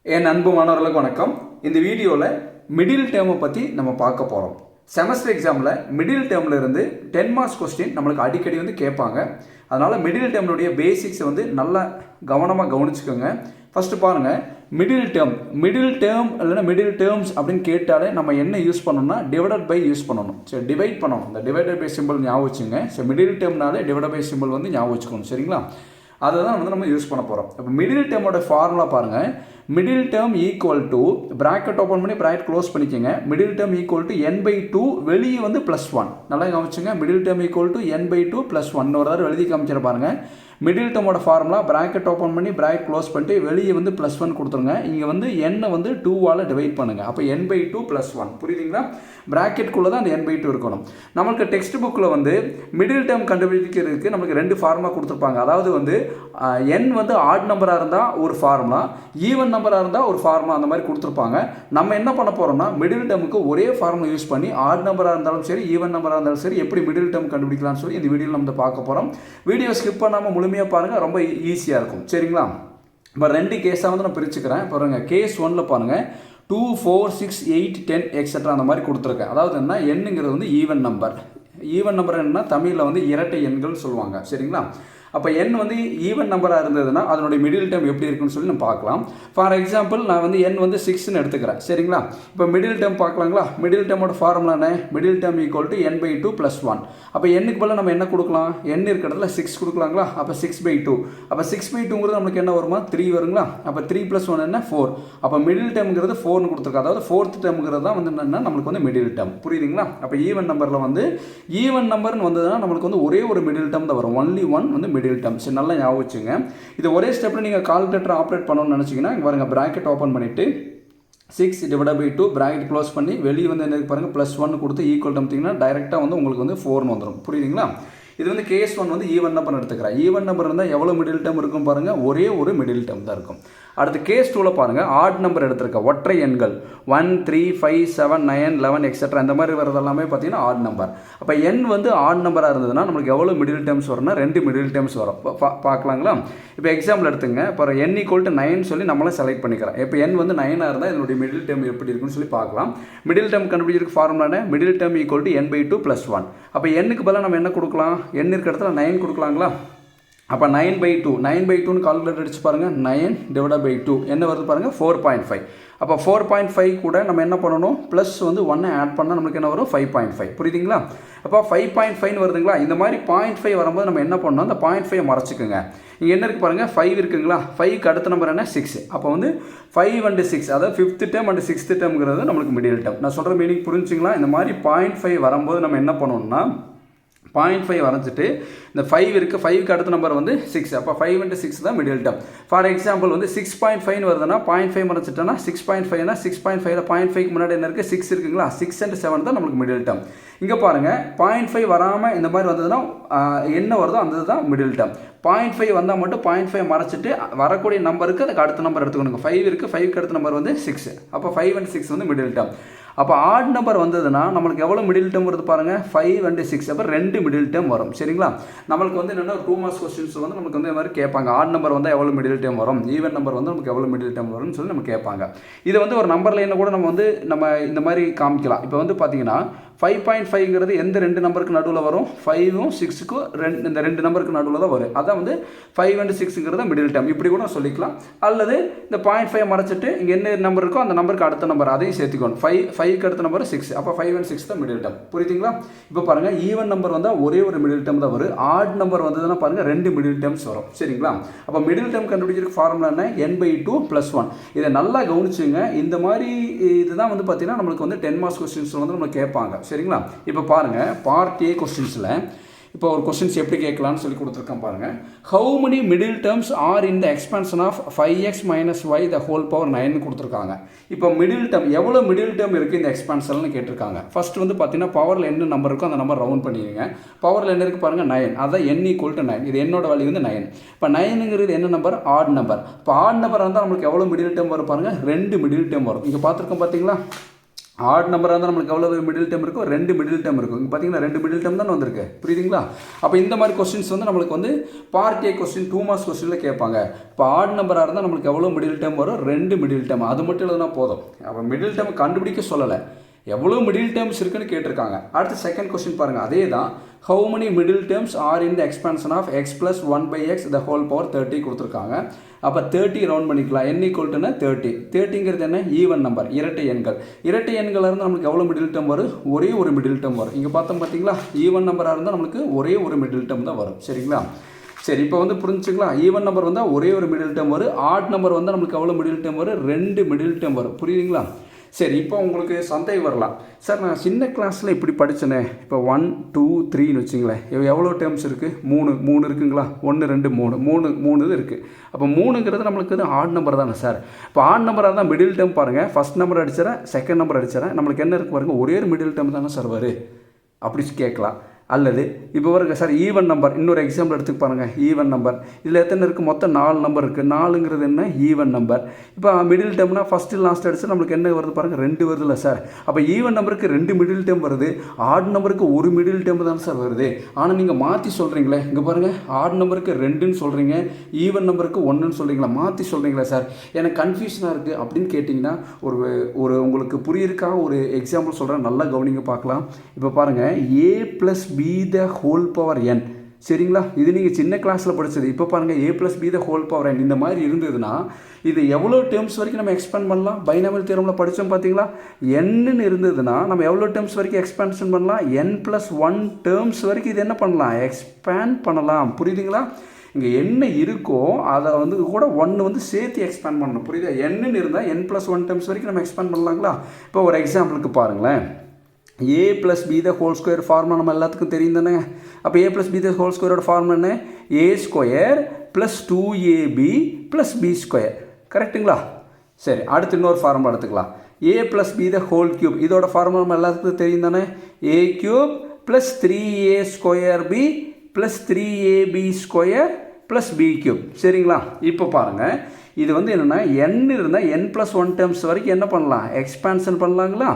என் அன்பு மாணவர்களுக்கு வணக்கம். இந்த வீடியோவில் மிடில் டேர்மை பற்றி நம்ம பார்க்க போகிறோம். செமஸ்டர் எக்ஸாமில் மிடில் டேர்மில் இருந்து 10 மார்க்ஸ் கொஸ்டின் நம்மளுக்கு அடிக்கடி கேட்பாங்க. அதனால் மிடில் டேர்முடைய பேசிக்ஸை நல்லா கவனமாக கவனிச்சுக்கோங்க. ஃபஸ்ட்டு பாருங்கள், மிடில் டேர்ம் இல்லைன்னா மிடில் டேர்ம்ஸ் அப்படின்னு கேட்டாலே நம்ம என்ன யூஸ் பண்ணணும்னா டிவைடட் பை யூஸ் பண்ணணும். சரி, டிவைட் பண்ணணும். இந்த டிவைடட் பை சிம்பிள் ஞாபகம் வச்சுங்க. சரி, மிடில் டேர்ம்னாலே டிவைடட் பை சிம்பிள் ஞாபகம் வச்சுக்கணும். சரிங்களா? அதை தான் நம்ம யூஸ் பண்ண போகிறோம். இப்போ மிடில் டேர்மோட ஃபார்முலா பாருங்கள். Middle term equal to bracket open பண்ணி ப்ராக்கெட் க்ளோஸ் பண்ணிக்கோங்க. Middle term equal to n/2, வெளியே +1. நல்லா காமிச்சுங்க. Middle term equal to n/2 +1 ஒரு தடவை எழுதி காமிச்சிட பாருங்கள். மிடில் டேர்மோட ஃபார்முலா ப்ராக்கெட் ஓப்பன் பண்ணி ப்ராக்கெட் க்ளோஸ் பண்ணிட்டு வெளியே +1 கொடுத்துருங்க. இங்கே n 2ஆல் டிவைட் பண்ணுங்கள். அப்போ n/2 +1. புரியுதுங்களா? ப்ராக்கெட்டுக்குள்ளே தான் அந்த n/2 இருக்கணும். நம்மளுக்கு டெக்ஸ்ட் புக்கில் மிடில் டேர்ம் கண்டுபிடிக்கிறதுக்கு நம்மளுக்கு 2 ஃபார்முலா கொடுத்துருப்பாங்க. அதாவது n ஆட் நம்பராக இருந்தால் ஒரு ஃபார்முலா, ஈவன் நம்பராக இருந்தால் ஒரு ஃபார்முலா, அந்த மாதிரி கொடுத்துருப்பாங்க. நம்ம என்ன பண்ண போகிறோம்னா மிடில் டேர்முக்கு ஒரே ஃபார்முலா யூஸ் பண்ணி ஆட் நம்பராக இருந்தாலும் சரி, ஈவன் நம்பராக இருந்தாலும் சரி, எப்படி மிடில் டேர்ம் கண்டுபிடிக்கலாம்னு சொல்லி இந்த வீடியோவில் நம்ம பார்க்க போகிறோம். வீடியோ ஸ்கிப் பண்ணாமல் முழுமையாக பாருங்கள், ரொம்ப ஈஸியாக இருக்கும். சரிங்களா? இப்போ 2 கேஸாக நான் பிரிச்சுக்கிறேன். பாருங்கள், கேஸ் 1ல் பாருங்கள் 2, 4, 6, 8, 10 எக்ஸெட்ரா அந்த மாதிரி கொடுத்துருக்கேன். அதாவது என்ன, எண்ணுங்கிறது ஈவன் நம்பர். ஈவன் நம்பர் என்னன்னா தமிழில் இரட்டை எண்கள் சொல்லுவாங்க. சரிங்களா? அப்போ n ஈவன் நம்பராக இருந்ததுன்னா அதனுடைய மிடில் டேர்ம் எப்படி இருக்குன்னு சொல்லி நம்ம பார்க்கலாம். ஃபார் எக்ஸாம்பிள் நான் n 6ன்னு எடுத்துக்கிறேன். சரிங்களா? இப்போ மிடில் டேர்ம் பார்க்கலாங்களா? மிடில் டேர்மோட ஃபார்முலா என்ன? Middle term equal to n/2 +1. அப்போ n பதிலாக நம்ம என்ன கொடுக்கலாம்? n இருக்கிற இடத்துல 6 கொடுக்கலாங்களா? அப்போ 6/2. அப்போ 6/2ங்கிறது நம்மளுக்கு என்ன வருமா? 3 வருங்களா? அப்போ 3 + 1 என்ன? 4. அப்போ மிடில் டேர்ம்ங்கிறது 4னு கொடுத்துருக்கோம். அதாவது 4th டேர்ம்ங்கிறது தான் என்னன்னா நம்மளுக்கு மிடில் டேர்ம். புரியுதுங்களா? அப்போ ஈவன் நம்பரில் ஈவன் நம்பர்னு வந்ததுன்னா நம்மளுக்கு ஒரே ஒரு மிடில் டேர்ம் தான் வரும். Only one middle term. சரி, நல்லா ஞாபகம் வச்சுங்க. இது ஒரே ஸ்டெப்பில் நீங்கள் கால்குலேட்டர் ஆப்ரேட் பண்ணணும்னு நினச்சிங்கன்னா பாருங்கள், ப்ராக்கெட் ஓப்பன் பண்ணிவிட்டு 6/2 ப்ராக்கெட் க்ளோஸ் பண்ணி வெளியே என்ன பாருங்கள் +1 கொடுத்து ஈக்குவல் பண்ணிங்கன்னா டைரெக்டாக உங்களுக்கு 4னு வந்துடும். புரியுதுங்களா? இது கேஸ் 1 ஈவன் நம்பர் எடுத்துக்கிறேன். ஈவன் நம்பர் இருந்தால் எவ்வளோ மிடில் டேர்ம் இருக்கும் பாருங்கள், ஒரே ஒரு மிடில் டேர்ம் தான் இருக்கும். அடுத்து கேஸ் 2ல் பாருங்கள், ஆட் நம்பர் எடுத்திருக்கேன். ஒற்றை எண்கள் 1, 3, 5, 7, 9, 11 எக்ஸெட்ரா இந்த மாதிரி வரது எல்லாமே பார்த்தீங்கன்னா ஆட் நம்பர். அப்போ n ஆட் நம்பராக இருந்ததுன்னா நம்மளுக்கு எவ்வளோ மிடில் டேர்ம்ஸ் வரும்னா 2 மிடில் டேர்ம்ஸ் வரும். பார்க்கலாங்களா? இப்போ எக்ஸாம்பிள் எடுத்துங்க. இப்போ n = 9 சொல்லி நம்மளே செலக்ட் பண்ணிக்கிறேன். இப்போ n 9ஆக இருந்தால் இதனுடைய மிடில் டேர்ம் எப்படி இருக்குன்னு சொல்லி பார்க்கலாம். மிடில் டேர்ம் கண்டுபிடிக்கிறதுக்கு ஃபார்முலான middle term equal to n/2 +1. அப்போ n-க்கு பதிலாக நம்ம என்ன கொடுக்கலாம்? n இருக்கிற இடத்துல 9 கொடுக்கலாங்களா? அப்போ 9/2 9/2ன்னு கால்குலேட்டர் அடிச்சு பாருங்கள். 9/2 என்ன வருது பாருங்கள்? 4.5. அப்போ 4.5 கூட நம்ம என்ன பண்ணணும்? ப்ளஸ் 1 ஆட் பண்ணால் நம்மளுக்கு என்ன வரும்? 5.5. புரியுதுங்களா? அப்போ 5.5 வருதுங்களா? இந்த மாதிரி 0.5 வரும்போது நம்ம என்ன பண்ணணும்? அந்த 0.5 மறைச்சிக்கோங்க. இங்கே என்ன இருக்குது பாருங்கள்? 5 இருக்குங்களா? 5க்கு அடுத்த நம்பர் என்ன? 6. அப்போ 5 and 6, அதாவது 5th term and 6th termங்கிறது நம்மளுக்கு மிடில் டேர்ம். நான் சொல்கிற மீனிங் புரிஞ்சுங்களா? இந்த மாதிரி 0.5 வரும்போது நம்ம என்ன பண்ணணும்னா 0.5 வரைஞ்சிட்டு இந்த 5 இருக்குது, 5க்கு அடுத்த நம்பர் 6. அப்போ 5 and 6 தான் மிடில் டேர்ம். ஃபார் எக்ஸாம்பிள் 6.5 வருதுன்னா 0.5 மறைச்சிட்டோன்னா 6.5னா 6.5ல 0.5க்கு முன்னாடி என்ன இருக்குது? 6 இருக்குங்களா? 6 and 7 தான் நம்மளுக்கு மிடில் டேர்ம். இங்கே பாருங்கள், 0.5 வராமல் இந்த மாதிரி வந்ததுன்னா என்ன வருதோ அந்த தான் மிடில் டேர்ம். 0.5 வந்தால் மட்டும் 0.5 மறைச்சிட்டு வரக்கூடிய நம்பருக்கு அதுக்கு அடுத்த நம்பர் எடுத்துக்கணுங்க. 5 இருக்குது, 5க்கு அடுத்த நம்பர் 6. அப்போ 5 and 6 மிடில் டேர்ம். அப்போ ஆட் நம்பர் வந்ததுன்னா நம்மளுக்கு எவ்வளோ மிடில் டேர்ம் வருது பாருங்கள்? 5 and 6. அப்போ 2 மிடில் டேர்ம் வரும். சரிங்களா? நம்மளுக்கு என்னென்னா 2 மார்க்ஸ் கொஸ்டின்ஸ் நமக்கு இந்த மாதிரி கேட்பாங்க. ஆட் நம்பர் வந்தால் எவ்வளோ மிடில் டேர்ம் வரும், ஈவன் நம்பர் நமக்கு எவ்வளோ மிடில் டேர்ம் வரும்னு சொல்லி நம்ம கேட்பாங்க. இதை ஒரு நம்பர் லைனை கூட நம்ம இந்த மாதிரி காமிக்கலாம். இப்போ பார்த்தீங்கன்னா 5.5ங்கிறது எந்த 2 நம்பருக்கு நடுவில் வரும்? 5ம் 6க்கும் இந்த 2 நம்பருக்கு நடுவில் தான் வரும். அதான் 5 and 6ங்கிறத மிடில் டேர்ம். இப்படி கூட சொல்லிக்கலாம். அல்லது இந்த 0.5 மறைச்சிட்டு இங்கே என்ன நம்பர் இருக்கோ அந்த நம்பருக்கு அடுத்த நம்பர் அதையும் சேர்த்துக்கணும். 5க்கு அடுத்த நம்பர் 6. அப்போ 5 and 6 தான் மிடில் டேர்ம். புரியுதுங்களா? இப்போ பாருங்கள், ஈவன் நம்பர் வந்தால் ஒரே ஒரு மிடில் டேர்ம் தான் வரும். ஆட் நம்பர் வந்ததுன்னா பாருங்கள் 2 மிடில் டேர்ம்ஸ் வரும். சரிங்களா? அப்போ மிடில் டேர்ம் கண்டுபிடிக்கிறதுக்கு ஃபார்முலா என்ன? n/2 +1. இதை நல்லா கவனிச்சுங்க. இந்த மாதிரி இதுதான் பார்த்தீங்கன்னா நம்மளுக்கு 10 மார்க்ஸ் கொஸ்டின்ஸ் நம்ம கேட்பாங்க. சரிங்களா? இப்போ பாருங்கள், பார்ட் A கொஸ்டின்ஸில் இப்போ ஒரு கொஸ்டின்ஸ் எப்படி கேட்கலான்னு சொல்லி கொடுத்துருக்கேன் பாருங்கள். How many middle terms are in the expansion of 5x - y the whole power 9 கொடுத்துருக்காங்க. இப்போ மிடில் டேர்ம் எவ்வளோ மிடில் டேர்ம் இருக்குது இந்த எக்ஸ்பான்ஷன்னு கேட்டிருக்காங்க. ஃபர்ஸ்ட் பார்த்தீங்கன்னா பவரில் என்ன நம்பர் இருக்கோ அந்த நம்பர் ரவுண்ட் பண்ணிடுங்க. பவரில் என்ன இருக்குது பாருங்கள்? 9. அதான் n = 9. இது என்னோட வேல்யூ 9. இப்போ 9ங்கிறது என்ன நம்பர்? Add number. இப்போ ஆட் நம்பர் இருந்தால் நம்மளுக்கு எவ்வளோ மிடில் டேர்ம் வரும் பாருங்கள்? 2 மிடில் டேர்ம் வரும். இங்கே பார்த்துருக்கோம் பார்த்தீங்களா? ஆட் நம்பராக இருந்தால் நம்மளுக்கு எவ்வளோ மிடில் டேர்ம் இருக்கும், 2 மிடில் டேர்ம் இருக்கும். இங்கே பார்த்தீங்கன்னா 2 மிடில் டேர்ம் தான் வந்திருக்கு, புரியுதுங்களா? அப்போ இந்த மாதிரி கொஸ்டின்ஸ் வந்து நம்மளுக்கு வந்து பார்ட் ஏ கொஸ்டின் 2 மார்க்ஸ் கொஸ்டினில் கேட்பாங்க. இப்போ ஆட் நம்பராக இருந்தால் நம்மளுக்கு எவ்வளோ மிடில் டேர்ம் வரும், 2 மிடில் டேர்ம். அது மட்டும் எழுதுனா போதும். அப்போ மிடில் டேர்ம் கண்டுபிடிக்க சொல்லலை, எவ்வளோ மிடில் டேர்ம்ஸ் இருக்குன்னு கேட்டிருக்காங்க. அடுத்து செகண்ட் கொஸ்டின் பாருங்கள், அதே தான். How many middle terms are in the expansion of X plus 1/x the whole power 30 கொடுத்துருக்காங்க. அப்போ 30 ரவுண்ட் பண்ணிக்கலாம். n ஈக்குவல்ட்டுன்னா 30. 30ங்கிறது என்ன, ஈவன் நம்பர், இரட்டை எண்கள். இரட்டை எண்களாக இருந்தால் நம்மளுக்கு எவ்வளோ மிடில் டேர்ம் வரும், ஒரே ஒரு மிடில் டேர்ம் வரும். இங்கே பார்த்தோம் பார்த்தீங்களா, ஈவன் நம்பராக இருந்தால் நம்மளுக்கு ஒரே ஒரு மிடில் டேர்ம் தான் வரும். சரிங்களா? சரி, இப்போ வந்து புரிஞ்சுக்கலாம். ஈவன் நம்பர் வந்தால் ஒரே ஒரு மிடில் டேர்ம் வரும். ஆட் நம்பர் வந்தால் நம்மளுக்கு எவ்வளோ மிடில் டேர்ம் வரும், 2 மிடில் டேர்ம் வரும். புரியுதுங்களா? சரி, இப்போ உங்களுக்கு சந்தேகம் வரலாம், சார் நான் சின்ன கிளாஸில் இப்படி படித்தேனே, இப்போ 1 2 3ன்னு வச்சுங்களேன், எவ்வளோ டேர்ம்ஸ் இருக்குது, 3 இருக்குங்களா, 1 2 3 இது இருக்குது. அப்போ 3ங்கிறது நம்மளுக்கு வந்து ஆட் நம்பர் தானே சார். இப்போ ஆட் நம்பராக இருந்தால் மிடில் டேர்ம் பாருங்கள், ஃபஸ்ட் நம்பர் அடிச்சிடறேன், செகண்ட் நம்பர் அடிச்சிடறேன், நம்மளுக்கு என்ன இருக்குது பாருங்கள், ஒரே ஒரு மிடில் டேர்ம் தானே சார் வரும், அப்படி கேட்கலாம். அல்லது இப்போ வருங்க சார் ஈவன் நம்பர், இன்னொரு எக்ஸாம்பிள் எடுத்துக்கு பாருங்கள். ஈவன் நம்பர் இதில் எத்தனை இருக்குது, மொத்தம் 4 நம்பர் இருக்குது. 4ங்கிறது என்ன, ஈவன் நம்பர். இப்போ மிடில் டேர்ம்னா ஃபஸ்ட்டு லாஸ்ட் அடிச்சு நம்மளுக்கு என்ன வருது பாருங்கள், 2 வருதுல்ல சார். அப்போ ஈவன் நம்பருக்கு 2 மிடில் டேர்ம் வருது, ஆட் நம்பருக்கு 1 மிடில் டேர்ம் தான் சார் வருது. ஆனால் நீங்கள் மாற்றி சொல்கிறீங்களே, இங்கே பாருங்கள், ஆட் நம்பருக்கு 2ன்னு சொல்கிறீங்க, ஈவன் நம்பருக்கு 1ன்னு சொல்கிறீங்களா, மாற்றி சொல்கிறீங்களா சார், எனக்கு கன்ஃபியூஷனாக இருக்குது அப்படின்னு கேட்டிங்கன்னா, ஒரு உங்களுக்கு புரியிருக்காக ஒரு எக்ஸாம்பிள் சொல்கிறேன், நல்லா கவனிங்க பார்க்கலாம். இப்போ பாருங்கள், a + b the whole power n. சரிங்களா? இது நீங்கள் சின்ன கிளாஸில் படித்தது. இப்போ பாருங்கள், a + b the whole power n இந்த மாதிரி இருந்ததுன்னா இது எவ்வளோ டேர்ம்ஸ் வரைக்கும் நம்ம எக்ஸ்பேண்ட் பண்ணலாம்? பைனாமியல் தியரமில் படித்தோம் பார்த்தீங்களா, n இருந்ததுன்னா நம்ம எவ்வளோ டேர்ம்ஸ் வரைக்கும் எக்ஸ்பேன்ஷன் பண்ணலாம், n+1 டேர்ம்ஸ் வரைக்கும் இது என்ன பண்ணலாம், எக்ஸ்பேண்ட் பண்ணலாம். புரியுதுங்களா? இங்கே என்ன இருக்கோ அதை வந்து கூட 1 வந்து சேர்த்து எக்ஸ்பேண்ட் பண்ணணும். புரியுதா? n இருந்தால் n+1 டேர்ம்ஸ் வரைக்கும் நம்ம எக்ஸ்பேண்ட் பண்ணலாங்களா? இப்போ ஒரு எக்ஸாம்பிளுக்கு பாருங்களேன், a + b the whole square formula நம்ம எல்லாத்துக்கும் தெரியும் தானே. அப்போ a + b த ஹோல் ஸ்கொயரோட ஃபார்முலா என்ன, a² + 2ab + b². கரெக்டுங்களா? சரி, அடுத்து இன்னொரு ஃபார்முலா எடுத்துக்கலாம். a + b the whole cube, இதோட ஃபார்முலா நம்ம எல்லாத்துக்கும் தெரியும் தானே. a³ + 3a² b + 3ab² + b³. சரிங்களா? இப்போ பாருங்கள், இது வந்து என்னென்னா n இருந்தால் n+1 டேர்ம்ஸ் வரைக்கும் என்ன பண்ணலாம், எக்ஸ்பான்ஷன் பண்ணலாங்களா?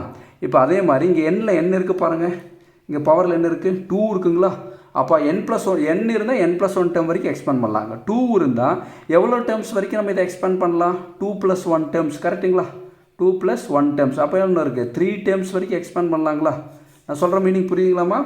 இப்போ அதே மாதிரி இங்கே n இருக்குது பாருங்கள், இங்கே பவரில் என்ன இருக்குது, 2 இருக்குங்களா? அப்போ n இருந்தால் n+1 டேர்ம் வரைக்கும் எக்ஸ்பேண்ட் பண்ணலாங்க. 2 இருந்தால் எவ்வளோ டேர்ம்ஸ் வரைக்கும் நம்ம இதை எக்ஸ்பேண்ட் பண்ணலாம், 2+1 டேர்ம்ஸ். கரெக்டுங்களா? 2+1 டேர்ம்ஸ். அப்போ என்ன இருக்குது, 3 டேர்ம்ஸ் வரைக்கும் எக்ஸ்பேண்ட் பண்ணலாங்களா? நான் சொல்கிற மீனிங் புரியுதுங்களாமா?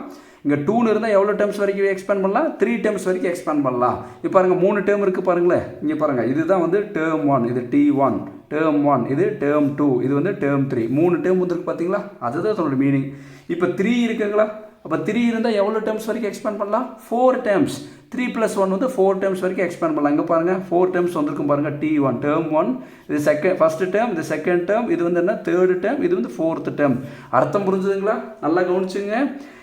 இங்கே 2 இருந்தால் எவ்வளோ டேர்ம்ஸ் வரைக்கும் எக்ஸ்பேண்ட் பண்ணலாம், 3 டேர்ம்ஸ் வரைக்கும் எக்ஸ்பேண்ட் பண்ணலாம். இப்போ பாருங்கள், 3 டேர்ம் இருக்குது பாருங்களேன். இங்கே பாருங்கள், இதுதான் வந்து டேர்ம் 1, இது T1, டேர்ம் 1, இது டேர்ம் 2, இது வந்து டேர்ம் 3. 3 டேர்ம் வந்துருக்கு பார்த்தீங்களா, அதுதான் அதோட மீனிங். இப்போ 3 இருக்குங்களா? அப்போ 3 இருந்தால் எவ்வளோ டேர்ம்ஸ் வரைக்கும் எக்ஸ்பேண்ட் பண்ணலாம், 4 டேர்ம்ஸ். 3+1 வந்து 4 டேர்ம்ஸ் வரைக்கும் எக்ஸ்பேண்ட் பண்ணலாம். இங்கே பாருங்கள், 4 டேர்ம்ஸ் வந்திருக்கும் பாருங்கள். T1 டேர்ம் 1, இது ஃபஸ்ட்டு டேர்ம், இது செகண்ட் டேர்ம், இது வந்து என்ன, தேர்டு டேர்ம், இது வந்து 4th டேர்ம். அர்த்தம் புரிஞ்சுதுங்களா? நல்லா கவனிச்சுங்க.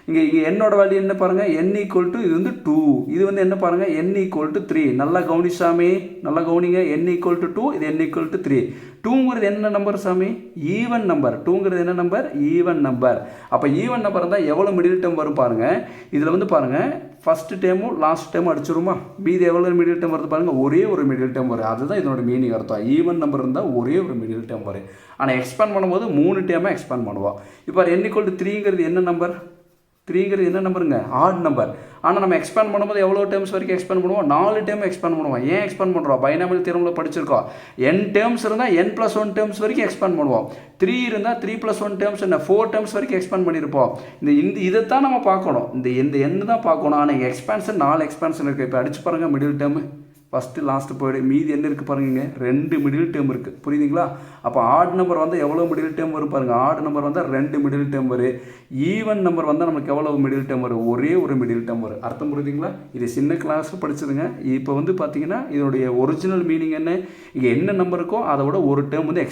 இங்கே என்னோட வேல்யூ என்ன பாருங்கள், n = இது வந்து 2, இது வந்து என்ன பாருங்கள், n = 3. நல்லா கவனி சாமி, நல்லா கவனிங்க. n = 2, இது n = 3. 2ங்கிறது என்ன நம்பர் சாமி, ஈவன் நம்பர். 2ங்கிறது என்ன நம்பர், ஈவன் நம்பர். அப்போ ஈவன் நம்பர் இருந்தால் எவ்வளோ மிடில் டேர்ம் வரும் பாருங்கள். இதில் வந்து பாருங்கள், ஃபஸ்ட்டு டேர்மும் லாஸ்ட் டேர்மும் அடிச்சிருமா, மீதி எவ்வளோ மிடில் டேர்ம் வருது பாருங்கள், ஒரே ஒரு மிடில் டேர்ம் வரும். அதுதான் இதனோட மீனிங் அர்த்தம். ஈவன் நம்பர் இருந்தால் ஒரே ஒரு மிடில் டேர்ம் வரும். ஆனால் எக்ஸ்பேண்ட் பண்ணும்போது 3 டேர்மாக எக்ஸ்பேண்ட் பண்ணுவோம். இப்போ n = 3ங்கிறது என்ன நம்பர், 3ங்கிறது என்ன நம்பருங்க, ஆட் நம்பர். ஆனால் நம்ம எக்ஸ்பேண்ட் பண்ணும்போது எவ்வளோ டேர்ம்ஸ் வரைக்கும் எக்ஸ்பேண்ட் பண்ணுவோம், 4 டேர்ம் எக்ஸ்பேண்ட் பண்ணுவோம். ஏன் எக்ஸ்பேண்ட் பண்ணுறோம், பைனாமியல் தியரமில் படிச்சிருக்கோம். n டேர்ம்ஸ் இருந்தால் n+1 டேர்ம்ஸ் வரைக்கும் எக்ஸ்பேண்ட் பண்ணுவோம். 3 இருந்தால் 3+1 டேர்ம்ஸ் என்ன, 4 டேர்ம்ஸ் வரைக்கும் எக்ஸ்பேண்ட் பண்ணியிருப்போம். இதைத்தான் நம்ம பார்க்கணும், இந்த n தான் பார்க்கணும். ஆனால் எக்ஸ்பேன்ஷன் 4 எக்ஸ்பேன்ஷன் இருக்குது. இப்போ அடிச்சு பாருங்கள், மிடில் டேர்மு ஃபஸ்ட்டு லாஸ்ட்டு போய்டு, மீதி என்ன இருக்குது பாருங்க, 2 மிடில் டேர்ம் இருக்குது. புரியுதுங்களா? அப்போ ஆட் நம்பர் வந்து எவ்வளோ மிடில் டேர்ம் வரும் பாருங்கள். ஆட் நம்பர் வந்தால் 2 மிடில் டேர்ம் வரும். ஈவன் நம்பர் வந்தால் நமக்கு எவ்வளோ மிடில் டேர்ம் வரும், ஒரே ஒரு மிடில் டேர்ம் வரும். அர்த்தம் புரியுதுங்களா? இது சின்ன கிளாஸில் படிச்சதுங்க. இப்போ வந்து பார்த்தீங்கன்னா இதனுடைய ஒரிஜினல் மீனிங் என்ன, இங்கே என்ன நம்பர் இருக்கோ அதை விட ஒரு டேர்ம் வந்து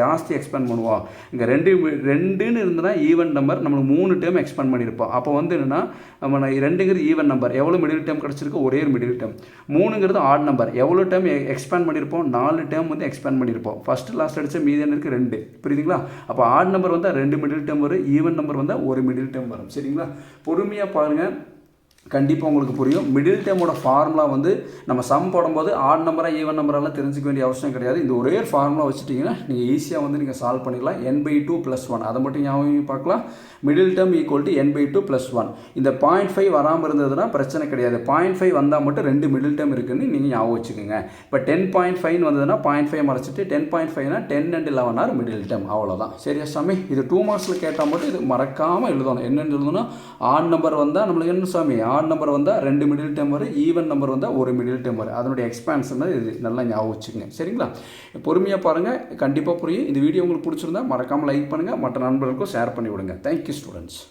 ஜாஸ்தி எக்ஸ்பேண்ட் பண்ணுவோம். இங்கே 2ன்னு இருந்ததுன்னா ஈவன் நம்பர், நம்மளுக்கு 3 டேர்ம் எக்ஸ்பேண்ட் பண்ணியிருப்போம். அப்போ வந்து என்னென்னா, நம்ம 2ங்கிறது ஈவன் நம்பர், எவ்வளோ மிடில் டேர்ம் கிடச்சிருக்கோ ஒரே ஒரு மிடில் டேர்ம். 3ங்கிறது ஆட் நம்பர், எவ்வளோ டேர்ம் எக்ஸ்பேண்ட் பண்ணியிருப்போம், 4 டேர்ம் வந்து எக்ஸ்பேண்ட் பண்ணியிருப்போம். ஃபஸ்ட்டு லாஸ்ட் அடித்த மீதி என்ன இருக்குது, 2. புரியுதுங்களா? அப்போ ஆட் நம்பர் வந்தால் 2 மிடில் டேர்ம் வரும், ஈவன் நம்பர் வந்தால் ஒரு மிடில் டேர்ம் வரும். சரிங்களா? பொறுமையாக பாருங்கள். கண்டிப்பாக உங்களுக்கு புரியும். மிடில் டேர்மோட ஃபார்முலா வந்து நம்ம சம் போடும்போது ஆட் நம்பராக ஈவன் நம்பரெல்லாம் தெரிஞ்சிக்க வேண்டிய அவசியம் கிடையாது. இந்த ஒரே ஃபார்முலா வச்சுட்டிங்கன்னா நீங்கள் ஈஸியாக வந்து நீங்கள் சால்வ் பண்ணிக்கலாம். n/2 + 1 அதை மட்டும் ஞாபகம் பார்க்கலாம். Middle term equal to n/2 + 1. இந்த 0.5 வராமல் இருந்ததுன்னா பிரச்சனை கிடையாது. 0.5 வந்தால் மட்டும் 2 மிடில் டேர்ம் இருக்குதுன்னு நீங்கள் ஞாபகம் வச்சுக்கோங்க. இப்போ 10.5 வந்ததுன்னா 0.5 மறைச்சிட்டு 10.5னா 10 and 11 ஆர் மிடில் டேர்ம், அவ்வளோதான். சரியா சாமி? இது 2 மார்க்ஸில் கேட்டால் மட்டும் இது மறக்காமல் எழுதணும். என்னென்னு எழுதணும்னா ஆட் நம்பர் வந்தால் நம்மளுக்கு என்ன சாமி, ஆட் நம்பர் வந்தால் 2 மிடில் டேர்ம் வரும், ஈவன் நம்பர் வந்தால் 1 மிடில் டேர்ம் வரும். அதனுடைய எக்ஸ்பான்ஷன் இது நல்லா ஞாபகம் வச்சுக்கோங்க. சரிங்களா? பொறுமையாக பாருங்கள், கண்டிப்பாக புரியும். இந்த வீடியோ உங்களுக்கு பிடிச்சிருந்தா மறக்காமல் லைக் பண்ணுங்கள், மற்ற நண்பர்களுக்கும் ஷேர் பண்ணி விடுங்க. Thank you students.